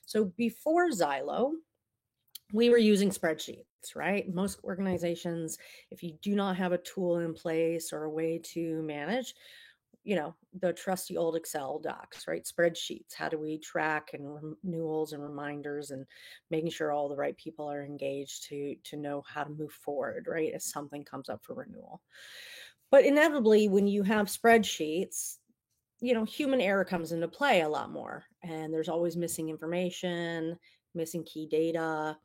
So before Xylo, we were using spreadsheets, right? Most organizations, if you do not have a tool in place or a way to manage, the trusty old Excel docs, right? Spreadsheets. How do we track and renewals and reminders and making sure all the right people are engaged to know how to move forward, right? As something comes up for renewal. But inevitably, when you have spreadsheets, human error comes into play a lot more. And there's always missing information, missing key data.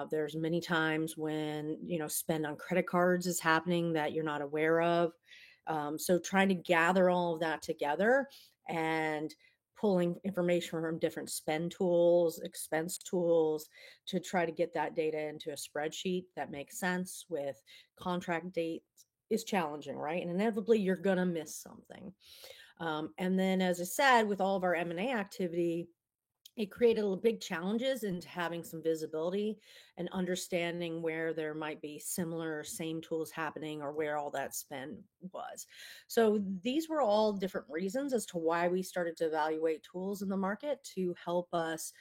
There's many times when, spend on credit cards is happening that you're not aware of. So trying to gather all of that together and pulling information from different spend tools, expense tools to try to get that data into a spreadsheet that makes sense with contract dates is challenging, right? And inevitably you're going to miss something. And then, as I said, with all of our M&A activity, it created big challenges into having some visibility and understanding where there might be similar same tools happening or where all that spend was. So these were all different reasons as to why we started to evaluate tools in the market to help us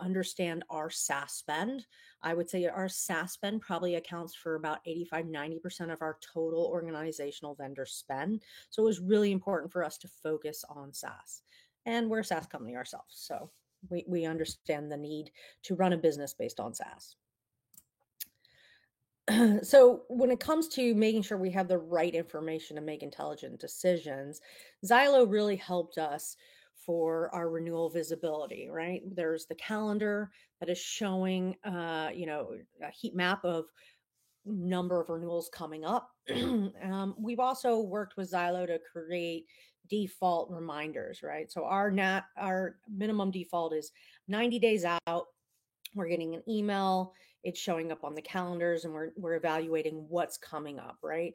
understand our SaaS spend. I would say our SaaS spend probably accounts for about 85-90% of our total organizational vendor spend. So it was really important for us to focus on SaaS. And we're a SaaS company ourselves. So we understand the need to run a business based on SaaS. So when it comes to making sure we have the right information to make intelligent decisions, Xylo really helped us for our renewal visibility, right? There's the calendar that is showing, a heat map of number of renewals coming up. We've also worked with Xylo to create default reminders, right? So our minimum default is 90 days out. We're getting an email, it's showing up on the calendars, and we're evaluating what's coming up, right?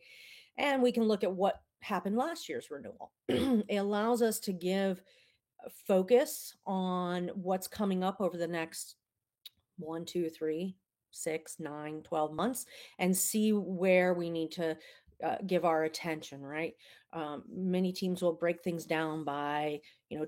And we can look at what happened last year's renewal. It allows us to give focus on what's coming up over the next 1, 2, 3, 6, 9, 12 months and see where we need to give our attention, right? Many teams will break things down by,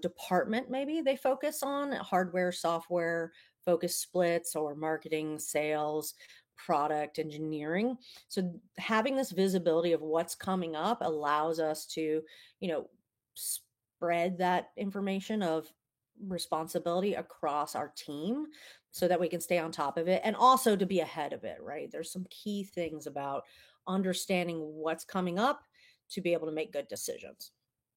department, maybe they focus on hardware, software, focus splits, or marketing, sales, product, engineering. So having this visibility of what's coming up allows us to, spread that information of responsibility across our team so that we can stay on top of it and also to be ahead of it, right? There's some key things about understanding what's coming up to be able to make good decisions.